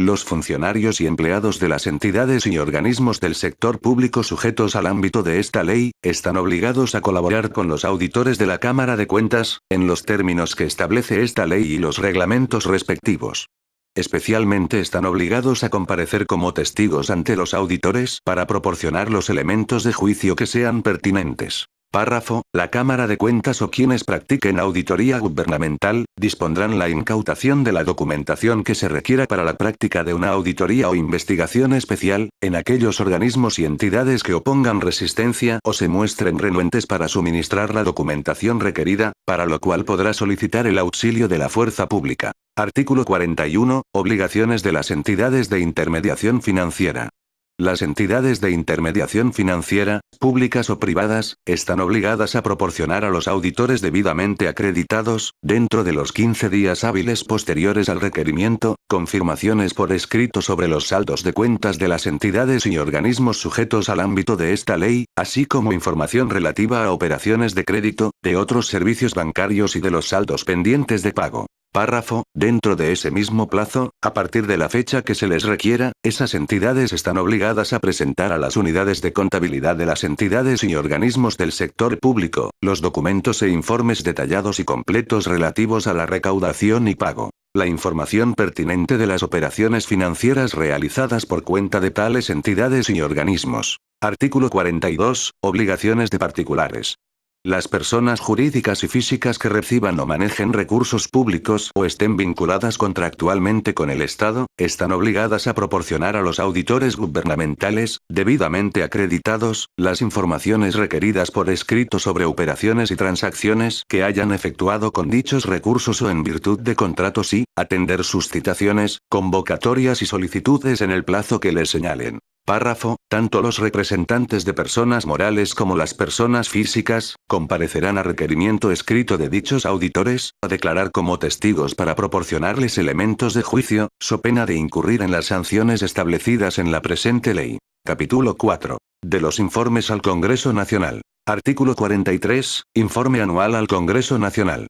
Los funcionarios y empleados de las entidades y organismos del sector público sujetos al ámbito de esta ley, están obligados a colaborar con los auditores de la Cámara de Cuentas, en los términos que establece esta ley y los reglamentos respectivos. especialmente están obligados a comparecer como testigos ante los auditores para proporcionar los elementos de juicio que sean pertinentes. Párrafo, la Cámara de Cuentas o quienes practiquen auditoría gubernamental, dispondrán la incautación de la documentación que se requiera para la práctica de una auditoría o investigación especial, en aquellos organismos y entidades que opongan resistencia o se muestren renuentes para suministrar la documentación requerida, para lo cual podrá solicitar el auxilio de la fuerza pública. Artículo 41. Obligaciones de las entidades de intermediación financiera. Las entidades de intermediación financiera, públicas o privadas, están obligadas a proporcionar a los auditores debidamente acreditados, dentro de los 15 días hábiles posteriores al requerimiento, confirmaciones por escrito sobre los saldos de cuentas de las entidades y organismos sujetos al ámbito de esta ley, así como información relativa a operaciones de crédito, de otros servicios bancarios y de los saldos pendientes de pago. Párrafo, dentro de ese mismo plazo, a partir de la fecha que se les requiera, esas entidades están obligadas a presentar a las unidades de contabilidad de las entidades y organismos del sector público, los documentos e informes detallados y completos relativos a la recaudación y pago. La información pertinente de las operaciones financieras realizadas por cuenta de tales entidades y organismos. Artículo 42. Obligaciones de particulares. Las personas jurídicas y físicas que reciban o manejen recursos públicos o estén vinculadas contractualmente con el Estado, están obligadas a proporcionar a los auditores gubernamentales, debidamente acreditados, las informaciones requeridas por escrito sobre operaciones y transacciones que hayan efectuado con dichos recursos o en virtud de contratos y, atender sus citaciones, convocatorias y solicitudes en el plazo que les señalen. Párrafo, tanto los representantes de personas morales como las personas físicas, comparecerán a requerimiento escrito de dichos auditores, a declarar como testigos para proporcionarles elementos de juicio, so pena de incurrir en las sanciones establecidas en la presente ley. Capítulo 4. De los informes al Congreso Nacional. Artículo 43. Informe anual al Congreso Nacional.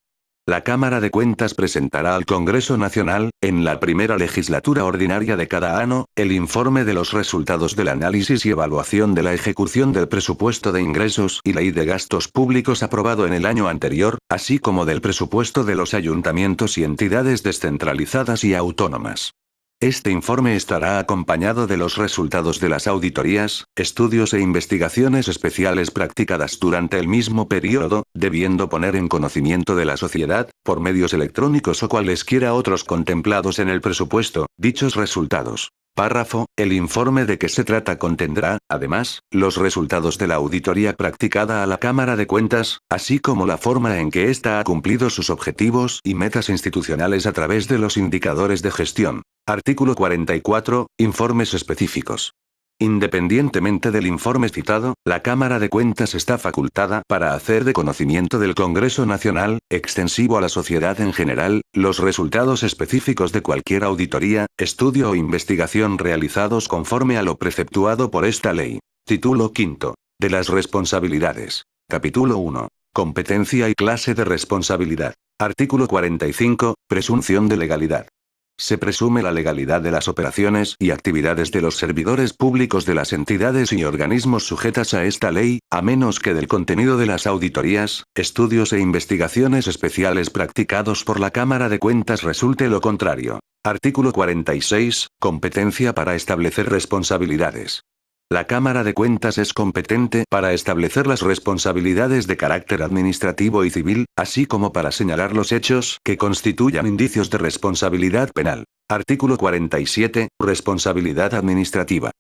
La Cámara de Cuentas presentará al Congreso Nacional, en la primera legislatura ordinaria de cada año, el informe de los resultados del análisis y evaluación de la ejecución del presupuesto de ingresos y ley de gastos públicos aprobado en el año anterior, así como del presupuesto de los ayuntamientos y entidades descentralizadas y autónomas. Este informe estará acompañado de los resultados de las auditorías, estudios e investigaciones especiales practicadas durante el mismo periodo, debiendo poner en conocimiento de la sociedad, por medios electrónicos o cualesquiera otros contemplados en el presupuesto, dichos resultados. Párrafo, el informe de que se trata contendrá, además, los resultados de la auditoría practicada a la Cámara de Cuentas, así como la forma en que ésta ha cumplido sus objetivos y metas institucionales a través de los indicadores de gestión. Artículo 44. Informes específicos. Independientemente del informe citado, la Cámara de Cuentas está facultada para hacer de conocimiento del Congreso Nacional, extensivo a la sociedad en general, los resultados específicos de cualquier auditoría, estudio o investigación realizados conforme a lo preceptuado por esta ley. Título V. De las responsabilidades. Capítulo 1. Competencia y clase de responsabilidad. Artículo 45. Presunción de legalidad. Se presume la legalidad de las operaciones y actividades de los servidores públicos de las entidades y organismos sujetas a esta ley, a menos que del contenido de las auditorías, estudios e investigaciones especiales practicados por la Cámara de Cuentas resulte lo contrario. Artículo 46. Competencia para establecer responsabilidades. La Cámara de Cuentas es competente para establecer las responsabilidades de carácter administrativo y civil, así como para señalar los hechos que constituyan indicios de responsabilidad penal. Artículo 47. Responsabilidad administrativa.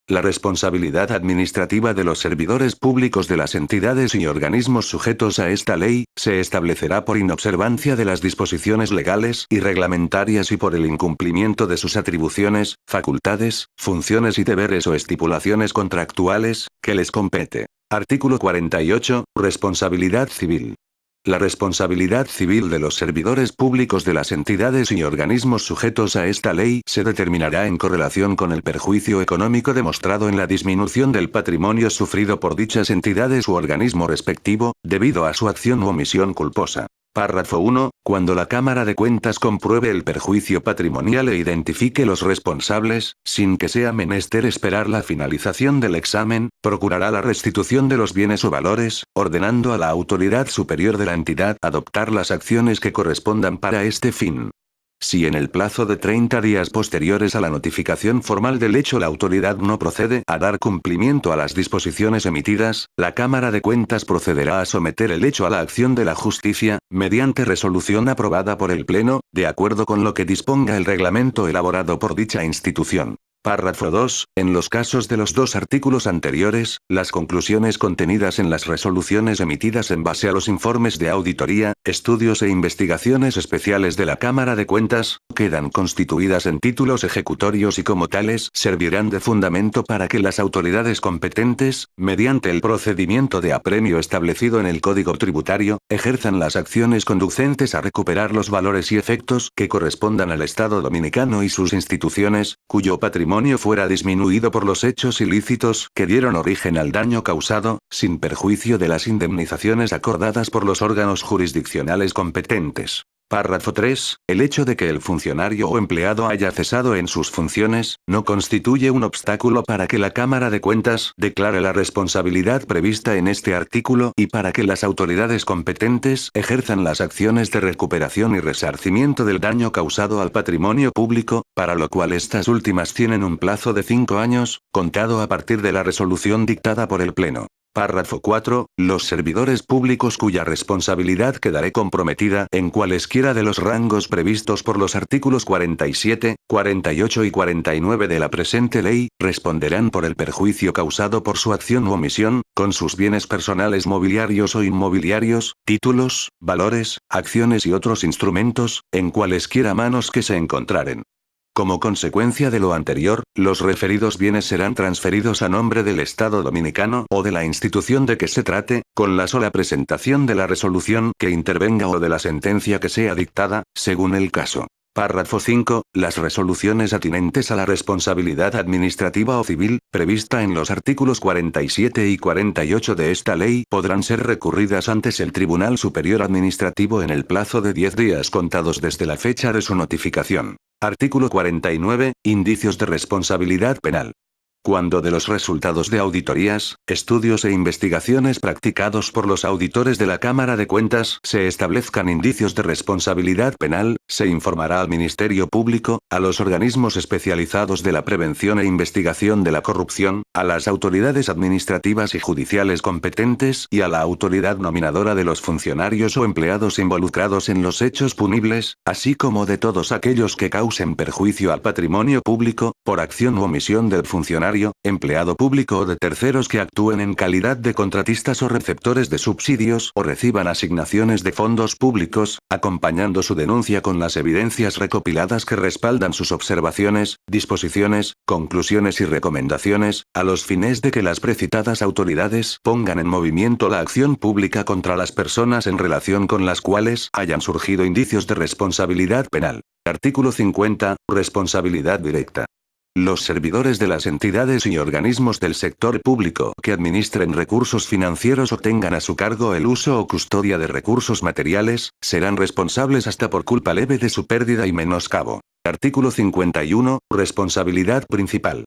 La responsabilidad administrativa de los servidores públicos de las entidades y organismos sujetos a esta ley, se establecerá por inobservancia de las disposiciones legales y reglamentarias y por el incumplimiento de sus atribuciones, facultades, funciones y deberes o estipulaciones contractuales, que les compete. Artículo 48. Responsabilidad civil. La responsabilidad civil de los servidores públicos de las entidades y organismos sujetos a esta ley se determinará en correlación con el perjuicio económico demostrado en la disminución del patrimonio sufrido por dichas entidades u organismo respectivo, debido a su acción u omisión culposa. Párrafo 1. Cuando la Cámara de Cuentas compruebe el perjuicio patrimonial e identifique los responsables, sin que sea menester esperar la finalización del examen, procurará la restitución de los bienes o valores, ordenando a la autoridad superior de la entidad adoptar las acciones que correspondan para este fin. Si en el plazo de 30 días posteriores a la notificación formal del hecho la autoridad no procede a dar cumplimiento a las disposiciones emitidas, la Cámara de Cuentas procederá a someter el hecho a la acción de la justicia, mediante resolución aprobada por el Pleno, de acuerdo con lo que disponga el reglamento elaborado por dicha institución. Párrafo 2. En los casos de los dos artículos anteriores, las conclusiones contenidas en las resoluciones emitidas en base a los informes de auditoría, estudios e investigaciones especiales de la Cámara de Cuentas, quedan constituidas en títulos ejecutorios y como tales servirán de fundamento para que las autoridades competentes, mediante el procedimiento de apremio establecido en el Código Tributario, ejerzan las acciones conducentes a recuperar los valores y efectos que correspondan al Estado Dominicano y sus instituciones, cuyo patrimonio fuera disminuido por los hechos ilícitos que dieron origen al daño causado, sin perjuicio de las indemnizaciones acordadas por los órganos jurisdiccionales competentes. Párrafo 3. El hecho de que el funcionario o empleado haya cesado en sus funciones, no constituye un obstáculo para que la Cámara de Cuentas declare la responsabilidad prevista en este artículo y para que las autoridades competentes ejerzan las acciones de recuperación y resarcimiento del daño causado al patrimonio público, para lo cual estas últimas tienen un plazo de 5 años, contado a partir de la resolución dictada por el Pleno. Párrafo 4. Los servidores públicos cuya responsabilidad quedará comprometida en cualesquiera de los rangos previstos por los artículos 47, 48 y 49 de la presente ley, responderán por el perjuicio causado por su acción u omisión, con sus bienes personales mobiliarios o inmobiliarios, títulos, valores, acciones y otros instrumentos, en cualesquiera manos que se encontraren. Como consecuencia de lo anterior, los referidos bienes serán transferidos a nombre del Estado Dominicano o de la institución de que se trate, con la sola presentación de la resolución que intervenga o de la sentencia que sea dictada, según el caso. Párrafo 5. Las resoluciones atinentes a la responsabilidad administrativa o civil, prevista en los artículos 47 y 48 de esta ley, podrán ser recurridas antes el Tribunal Superior Administrativo en el plazo de 10 días contados desde la fecha de su notificación. Artículo 49. Indicios de responsabilidad penal. Cuando de los resultados de auditorías, estudios e investigaciones practicados por los auditores de la Cámara de Cuentas se establezcan indicios de responsabilidad penal, se informará al Ministerio Público, a los organismos especializados de la prevención e investigación de la corrupción, a las autoridades administrativas y judiciales competentes y a la autoridad nominadora de los funcionarios o empleados involucrados en los hechos punibles, así como de todos aquellos que causen perjuicio al patrimonio público, por acción u omisión del funcionario, empleado público o de terceros que actúen en calidad de contratistas o receptores de subsidios o reciban asignaciones de fondos públicos, acompañando su denuncia con las evidencias recopiladas que respaldan sus observaciones, disposiciones, conclusiones y recomendaciones, a los fines de que las precitadas autoridades pongan en movimiento la acción pública contra las personas en relación con las cuales hayan surgido indicios de responsabilidad penal. Artículo 50. Responsabilidad directa. Los servidores de las entidades y organismos del sector público que administren recursos financieros o tengan a su cargo el uso o custodia de recursos materiales, serán responsables hasta por culpa leve de su pérdida y menoscabo. Artículo 51. Responsabilidad principal.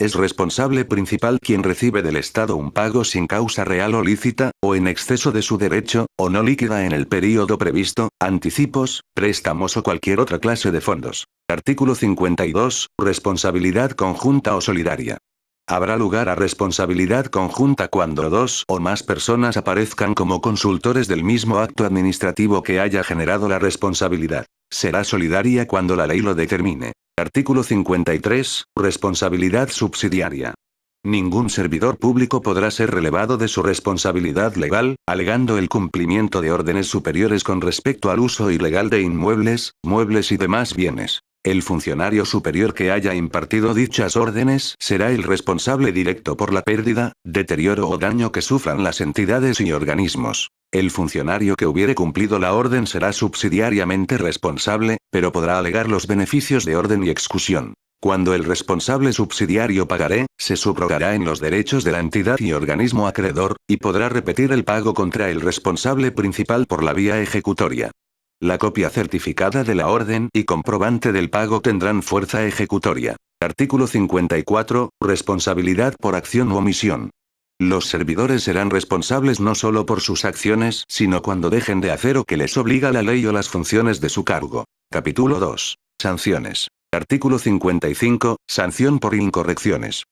Es responsable principal quien recibe del Estado un pago sin causa real o lícita, o en exceso de su derecho, o no líquida en el período previsto, anticipos, préstamos o cualquier otra clase de fondos. Artículo 52. Responsabilidad conjunta o solidaria. Habrá lugar a responsabilidad conjunta cuando dos o más personas aparezcan como consultores del mismo acto administrativo que haya generado la responsabilidad. Será solidaria cuando la ley lo determine. Artículo 53. Responsabilidad subsidiaria. Ningún servidor público podrá ser relevado de su responsabilidad legal, alegando el cumplimiento de órdenes superiores con respecto al uso ilegal de inmuebles, muebles y demás bienes. El funcionario superior que haya impartido dichas órdenes será el responsable directo por la pérdida, deterioro o daño que sufran las entidades y organismos. El funcionario que hubiere cumplido la orden será subsidiariamente responsable, pero podrá alegar los beneficios de orden y excusión. Cuando el responsable subsidiario pagaré, se subrogará en los derechos de la entidad y organismo acreedor, y podrá repetir el pago contra el responsable principal por la vía ejecutoria. La copia certificada de la orden y comprobante del pago tendrán fuerza ejecutoria. Artículo 54. Responsabilidad por acción u omisión. Los servidores serán responsables no solo por sus acciones, sino cuando dejen de hacer o que les obliga la ley o las funciones de su cargo. Capítulo 2. Sanciones. Artículo 55. Sanción por incorrecciones.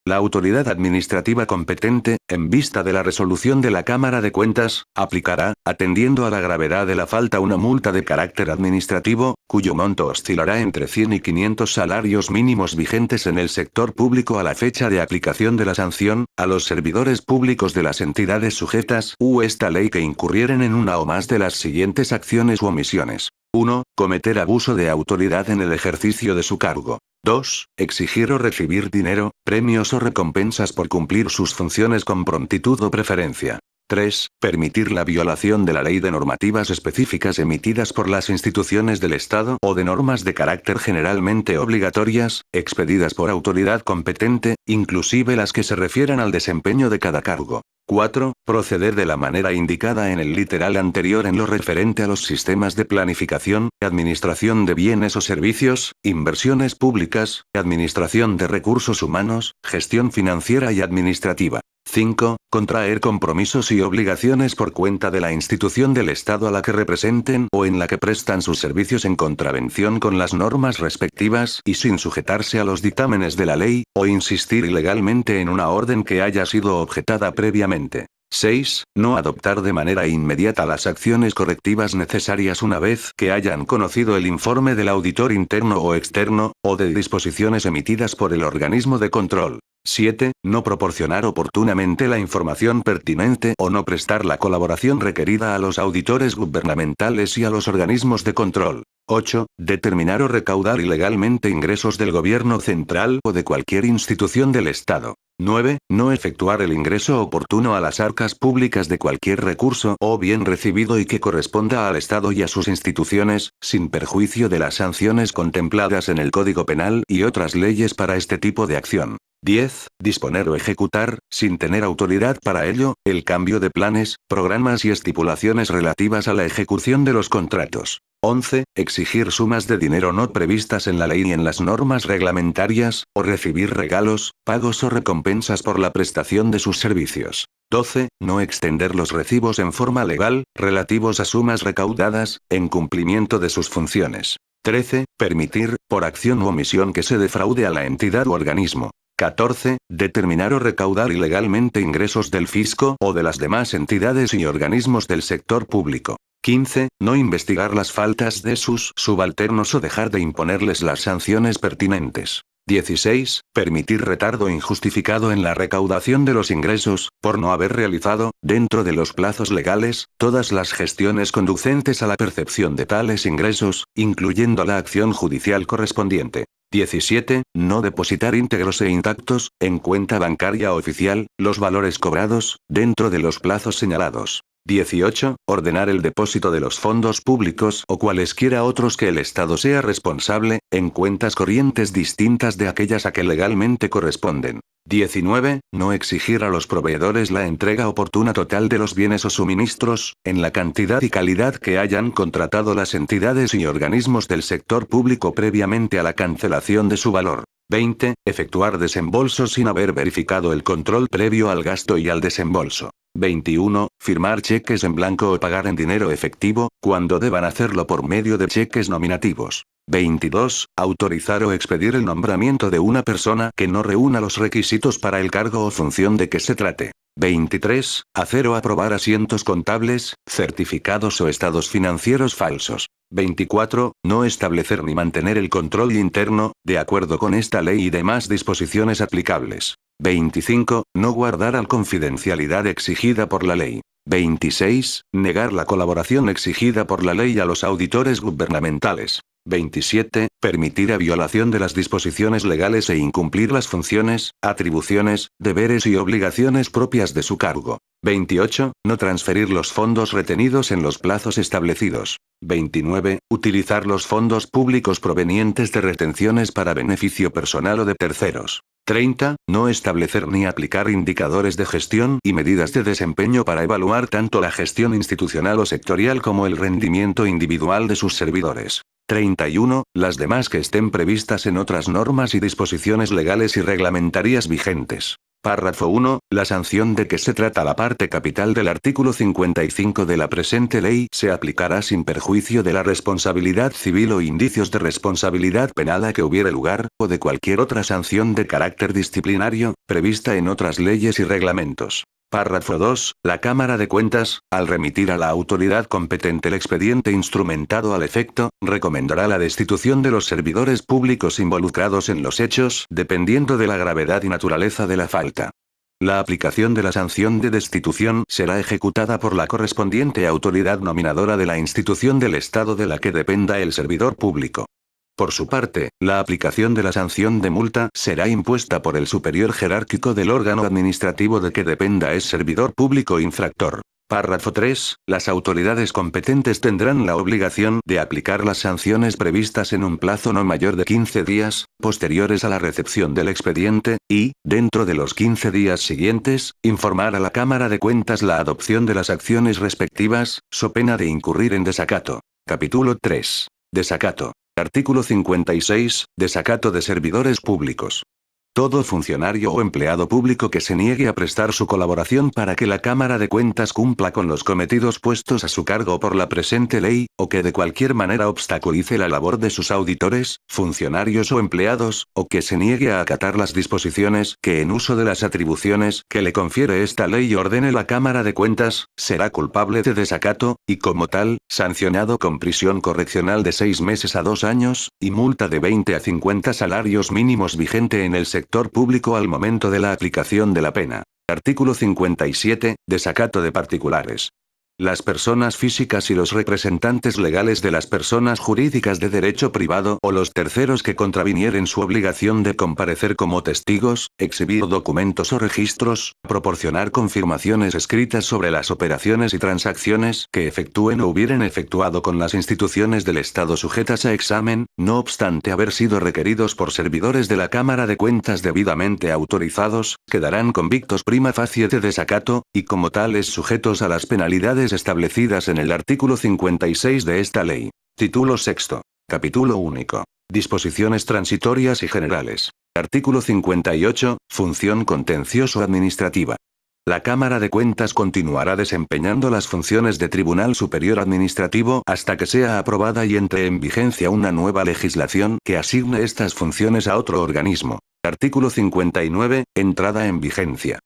La autoridad administrativa competente, en vista de la resolución de la Cámara de Cuentas, aplicará, atendiendo a la gravedad de la falta, una multa de carácter administrativo, cuyo monto oscilará entre 100 y 500 salarios mínimos vigentes en el sector público a la fecha de aplicación de la sanción, a los servidores públicos de las entidades sujetas esta ley que incurrieren en una o más de las siguientes acciones u omisiones. 1. Cometer abuso de autoridad en el ejercicio de su cargo. 2. Exigir o recibir dinero, premios o recompensas por cumplir sus funciones con prontitud o preferencia. 3. Permitir la violación de la ley de normativas específicas emitidas por las instituciones del Estado o de normas de carácter generalmente obligatorias, expedidas por autoridad competente, inclusive las que se refieran al desempeño de cada cargo. 4. Proceder de la manera indicada en el literal anterior en lo referente a los sistemas de planificación, administración de bienes o servicios, inversiones públicas, administración de recursos humanos, gestión financiera y administrativa. 5. Contraer compromisos y obligaciones por cuenta de la institución del Estado a la que representen o en la que prestan sus servicios en contravención con las normas respectivas y sin sujetarse a los dictámenes de la ley, o insistir ilegalmente en una orden que haya sido objetada previamente. 6. No adoptar de manera inmediata las acciones correctivas necesarias una vez que hayan conocido el informe del auditor interno o externo, o de disposiciones emitidas por el organismo de control. 7. No proporcionar oportunamente la información pertinente o no prestar la colaboración requerida a los auditores gubernamentales y a los organismos de control. 8. Determinar o recaudar ilegalmente ingresos del gobierno central o de cualquier institución del Estado. 9. No efectuar el ingreso oportuno a las arcas públicas de cualquier recurso o bien recibido y que corresponda al Estado y a sus instituciones, sin perjuicio de las sanciones contempladas en el Código Penal y otras leyes para este tipo de acción. 10. Disponer o ejecutar, sin tener autoridad para ello, el cambio de planes, programas y estipulaciones relativas a la ejecución de los contratos. 11. Exigir sumas de dinero no previstas en la ley ni en las normas reglamentarias, o recibir regalos, pagos o recompensas por la prestación de sus servicios. 12. No extender los recibos en forma legal, relativos a sumas recaudadas, en cumplimiento de sus funciones. 13. Permitir, por acción u omisión, que se defraude a la entidad u organismo. 14. Determinar o recaudar ilegalmente ingresos del fisco o de las demás entidades y organismos del sector público. 15. No investigar las faltas de sus subalternos o dejar de imponerles las sanciones pertinentes. 16. Permitir retardo injustificado en la recaudación de los ingresos, por no haber realizado, dentro de los plazos legales, todas las gestiones conducentes a la percepción de tales ingresos, incluyendo la acción judicial correspondiente. 17. No depositar íntegros e intactos, en cuenta bancaria oficial, los valores cobrados, dentro de los plazos señalados. 18. Ordenar el depósito de los fondos públicos o cualesquiera otros que el Estado sea responsable, en cuentas corrientes distintas de aquellas a que legalmente corresponden. 19. No exigir a los proveedores la entrega oportuna total de los bienes o suministros, en la cantidad y calidad que hayan contratado las entidades y organismos del sector público previamente a la cancelación de su valor. 20. Efectuar desembolsos sin haber verificado el control previo al gasto y al desembolso. 21. Firmar cheques en blanco o pagar en dinero efectivo, cuando deban hacerlo por medio de cheques nominativos. 22. Autorizar o expedir el nombramiento de una persona que no reúna los requisitos para el cargo o función de que se trate. 23. Hacer o aprobar asientos contables, certificados o estados financieros falsos. 24. No establecer ni mantener el control interno, de acuerdo con esta ley y demás disposiciones aplicables. 25. No guardar la confidencialidad exigida por la ley. 26. Negar la colaboración exigida por la ley a los auditores gubernamentales. 27. Permitir a violación de las disposiciones legales e incumplir las funciones, atribuciones, deberes y obligaciones propias de su cargo. 28. No transferir los fondos retenidos en los plazos establecidos. 29. Utilizar los fondos públicos provenientes de retenciones para beneficio personal o de terceros. 30. No establecer ni aplicar indicadores de gestión y medidas de desempeño para evaluar tanto la gestión institucional o sectorial como el rendimiento individual de sus servidores. 31. Las demás que estén previstas en otras normas y disposiciones legales y reglamentarias vigentes. Párrafo 1. La sanción de que se trata la parte capital del artículo 55 de la presente ley se aplicará sin perjuicio de la responsabilidad civil o indicios de responsabilidad penal a que hubiere lugar, o de cualquier otra sanción de carácter disciplinario, prevista en otras leyes y reglamentos. Párrafo 2. La Cámara de Cuentas, al remitir a la autoridad competente el expediente instrumentado al efecto, recomendará la destitución de los servidores públicos involucrados en los hechos, dependiendo de la gravedad y naturaleza de la falta. La aplicación de la sanción de destitución será ejecutada por la correspondiente autoridad nominadora de la institución del Estado de la que dependa el servidor público. Por su parte, la aplicación de la sanción de multa será impuesta por el superior jerárquico del órgano administrativo de que dependa es servidor público infractor. Párrafo 3. Las autoridades competentes tendrán la obligación de aplicar las sanciones previstas en un plazo no mayor de 15 días, posteriores a la recepción del expediente, y, dentro de los 15 días siguientes, informar a la Cámara de Cuentas la adopción de las acciones respectivas, so pena de incurrir en desacato. Capítulo 3. Desacato. Artículo 56. Desacato de servidores públicos. Todo funcionario o empleado público que se niegue a prestar su colaboración para que la Cámara de Cuentas cumpla con los cometidos puestos a su cargo por la presente ley, o que de cualquier manera obstaculice la labor de sus auditores, funcionarios o empleados, o que se niegue a acatar las disposiciones que en uso de las atribuciones que le confiere esta ley ordene la Cámara de Cuentas, será culpable de desacato, y como tal, sancionado con prisión correccional de 6 meses a 2 años, y multa de 20 a 50 salarios mínimos vigente en el sector público al momento de la aplicación de la pena. Artículo 57. Desacato de particulares. Las personas físicas y los representantes legales de las personas jurídicas de derecho privado o los terceros que contravinieren su obligación de comparecer como testigos, exhibir documentos o registros, proporcionar confirmaciones escritas sobre las operaciones y transacciones que efectúen o hubieren efectuado con las instituciones del Estado sujetas a examen, no obstante haber sido requeridos por servidores de la Cámara de Cuentas debidamente autorizados, quedarán convictos prima facie de desacato, y como tales sujetos a las penalidades establecidas en el artículo 56 de esta ley. Título sexto. Capítulo único. Disposiciones transitorias y generales. Artículo 58. Función contencioso-administrativa. La Cámara de Cuentas continuará desempeñando las funciones de Tribunal Superior Administrativo hasta que sea aprobada y entre en vigencia una nueva legislación que asigne estas funciones a otro organismo. Artículo 59. Entrada en vigencia.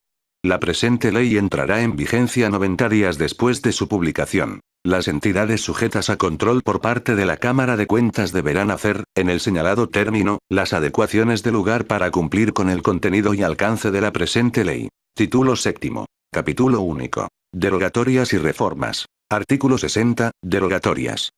La presente ley entrará en vigencia 90 días después de su publicación. Las entidades sujetas a control por parte de la Cámara de Cuentas deberán hacer, en el señalado término, las adecuaciones de lugar para cumplir con el contenido y alcance de la presente ley. Título séptimo. Capítulo único. Derogatorias y reformas. Artículo 60. Derogatorias.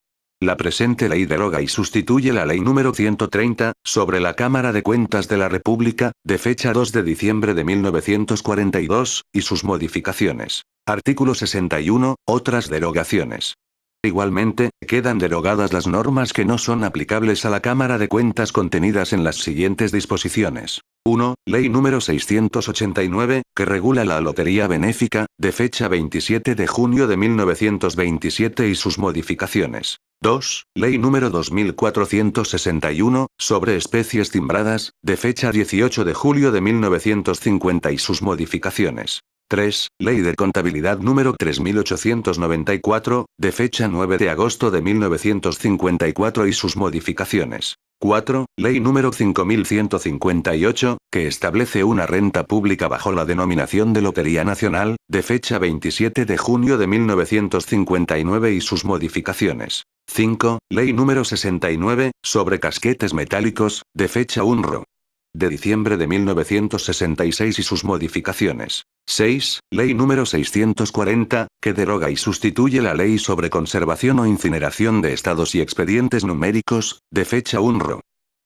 La presente ley deroga y sustituye la ley número 130, sobre la Cámara de Cuentas de la República, de fecha 2 de diciembre de 1942, y sus modificaciones. Artículo 61. Otras derogaciones. Igualmente, quedan derogadas las normas que no son aplicables a la Cámara de Cuentas contenidas en las siguientes disposiciones. 1. Ley número 689, que regula la lotería benéfica, de fecha 27 de junio de 1927 y sus modificaciones. 2. Ley número 2461, sobre especies timbradas, de fecha 18 de julio de 1950 y sus modificaciones. 3. Ley de Contabilidad número 3894, de fecha 9 de agosto de 1954 y sus modificaciones. 4. Ley número 5158, que establece una renta pública bajo la denominación de Lotería Nacional, de fecha 27 de junio de 1959 y sus modificaciones. 5. Ley número 69, sobre casquetes metálicos, de fecha 1 de diciembre de 1966 y sus modificaciones. 6. Ley número 640, que deroga y sustituye la ley sobre conservación o incineración de estados y expedientes numéricos, de fecha 1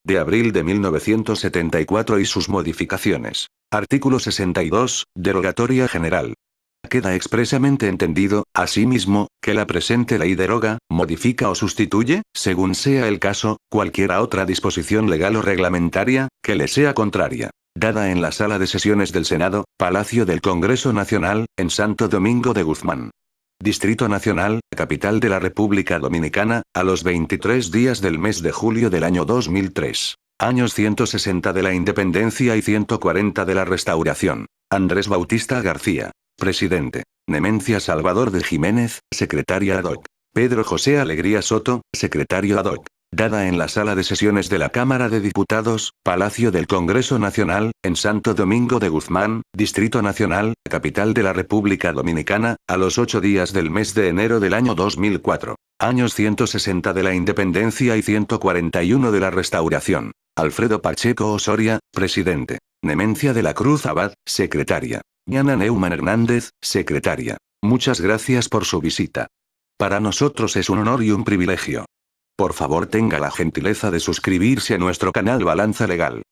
de abril de 1974 y sus modificaciones. Artículo 62, derogatoria general. Queda expresamente entendido, asimismo, que la presente ley deroga, modifica o sustituye, según sea el caso, cualquiera otra disposición legal o reglamentaria, que le sea contraria. Dada en la Sala de Sesiones del Senado, Palacio del Congreso Nacional, en Santo Domingo de Guzmán. Distrito Nacional, capital de la República Dominicana, a los 23 días del mes de julio del año 2003. Años 160 de la independencia y 140 de la restauración. Andrés Bautista García. Presidente. Nemencia Salvador de Jiménez, secretaria ad hoc. Pedro José Alegría Soto, secretario ad hoc. Dada en la sala de sesiones de la Cámara de Diputados, Palacio del Congreso Nacional, en Santo Domingo de Guzmán, Distrito Nacional, capital de la República Dominicana, a los 8 días del mes de enero del año 2004. Años 160 de la independencia y 141 de la restauración. Alfredo Pacheco Osoria, presidente. Nemencia de la Cruz Abad, secretaria. Diana Neumann Hernández, secretaria. Muchas gracias por su visita. Para nosotros es un honor y un privilegio. Por favor tenga la gentileza de suscribirse a nuestro canal Balanza Legal.